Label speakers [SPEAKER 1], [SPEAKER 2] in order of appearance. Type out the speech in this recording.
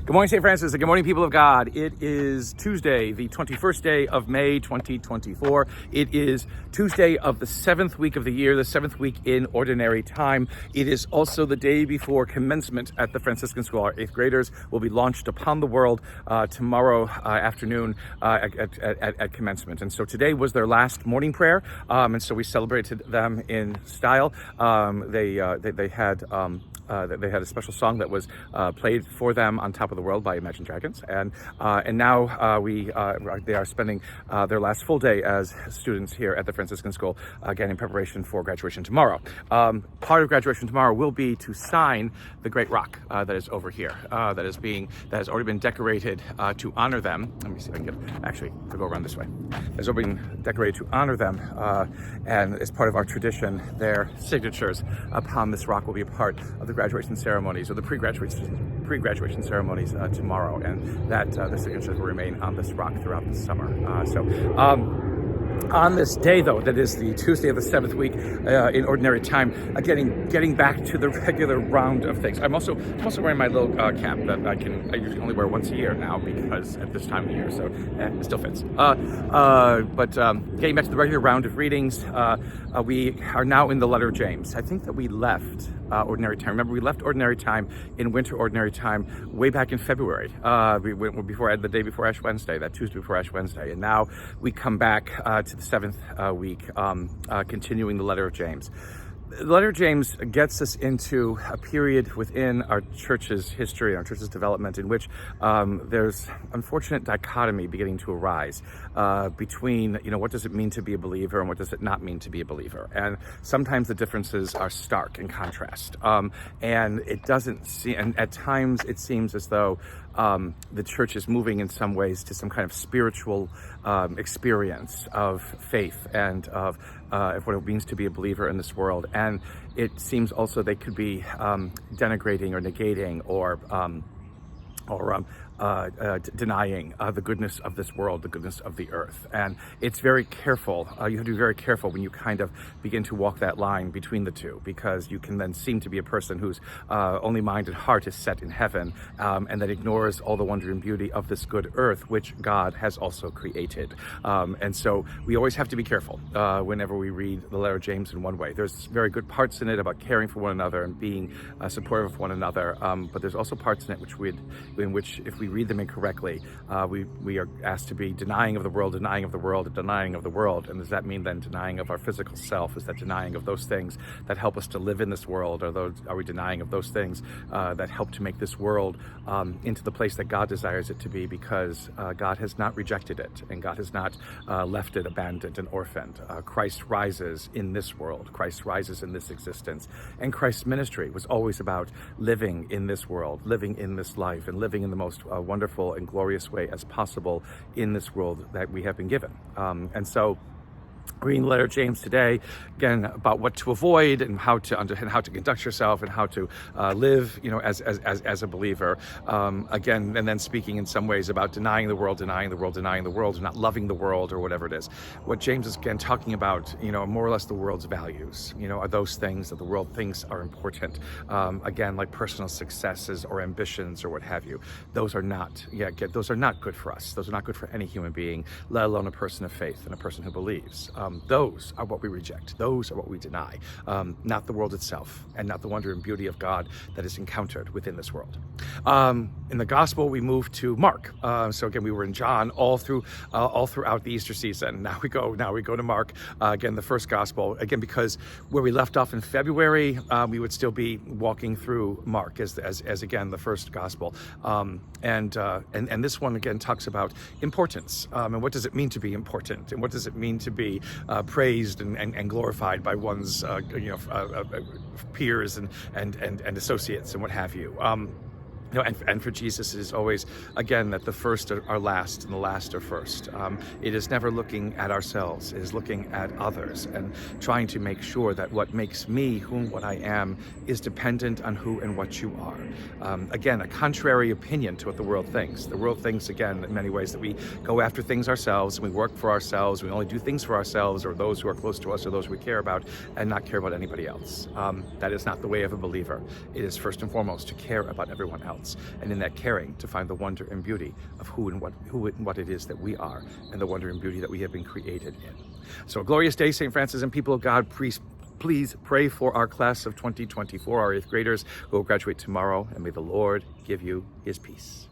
[SPEAKER 1] Good morning, St. Francis, and good morning, people of God. It is Tuesday, the 21st day of May, 2024. It is Tuesday of the 7th week of the year, the 7th week in Ordinary Time. It is also the day before commencement at the Franciscan School. Our 8th graders will be launched upon the world tomorrow afternoon at commencement. And so today was their last morning prayer, and so we celebrated them in style. They had a special song that was played for them on top of the world by Imagine Dragons, and now they are spending their last full day as students here at the Franciscan School, again in preparation for graduation tomorrow. Part of graduation tomorrow will be to sign the great rock that is over here, that has already been decorated to honor them. Let me see if I can to go around this way. Has already been decorated to honor them, and as part of our tradition, their signatures upon this rock will be a part of the graduation ceremonies, or the pre-graduation ceremonies tomorrow, and that the signatures will remain on this rock throughout the summer. On this day, though, that is the Tuesday of the 7th week in Ordinary Time, getting back to the regular round of things. I'm also wearing my little cap that I usually only wear once a year now, because at this time of the year, so it still fits. But getting back to the regular round of readings, we are now in the letter of James. I think that we left Ordinary Time. Remember, we left Ordinary Time in Winter Ordinary Time way back in February. We went the day before Ash Wednesday, that Tuesday before Ash Wednesday, and now we come back to the 7th week, continuing the letter of James. The letter of James gets us into a period within our church's history, our church's development, in which there's unfortunate dichotomy beginning to arise between, what does it mean to be a believer and what does it not mean to be a believer? And sometimes the differences are stark in contrast. And it doesn't seem, and at times it seems as though the church is moving in some ways to some kind of spiritual experience of faith and of what it means to be a believer in this world. And it seems also they could be denigrating or negating or denying the goodness of this world, the goodness of the earth. And it's very careful. You have to be very careful when you kind of begin to walk that line between the two, because you can then seem to be a person whose only mind and heart is set in heaven, and that ignores all the wonder and beauty of this good earth, which God has also created. And so we always have to be careful whenever we read the letter of James in one way. There's very good parts in it about caring for one another and being supportive of one another, but there's also parts in it in which if we read them incorrectly, we are asked to be denying of the world, denying of the world, denying of the world. And does that mean then denying of our physical self? Is that denying of those things that help us to live in this world? Or are we denying of those things that help to make this world into the place that God desires it to be? Because God has not rejected it, and God has not left it abandoned and orphaned. Christ rises in this world. Christ rises in this existence. And Christ's ministry was always about living in this world, living in this life, and living in the most wonderful and glorious way as possible in this world that we have been given. And so reading the letter of James today, again, about what to avoid and how to conduct yourself and how to live, as a believer. Again, and then speaking in some ways about denying the world, and not loving the world, or whatever it is. What James is again talking about, more or less the world's values, are those things that the world thinks are important. Again, like personal successes or ambitions or what have you. Those are not good for us. Those are not good for any human being, let alone a person of faith and a person who believes. Those are what we reject. Those are what we deny, not the world itself, and not the wonder and beauty of God that is encountered within this world. In the gospel, we move to Mark. So again, we were in John all throughout the Easter season. Now we go to Mark, again, the first gospel, again, because where we left off in February, we would still be walking through Mark as again, the first gospel. And this one again talks about importance, and what does it mean to be important, and what does it mean to be praised and glorified by one's peers and associates and what have you. And for Jesus, it is always, again, that the first are last and the last are first. It is never looking at ourselves. It is looking at others and trying to make sure that what makes me what I am is dependent on who and what you are. Again, a contrary opinion to what the world thinks. The world thinks, again, in many ways, that we go after things ourselves, and we work for ourselves, we only do things for ourselves or those who are close to us or those we care about, and not care about anybody else. That is not the way of a believer. It is first and foremost to care about everyone else. presence, and in that caring to find the wonder and beauty of who and what it is that we are, and the wonder and beauty that we have been created in. So a glorious day, St. Francis, and people of God. Please pray for our class of 2024, our 8th graders who will graduate tomorrow, and may the Lord give you his peace.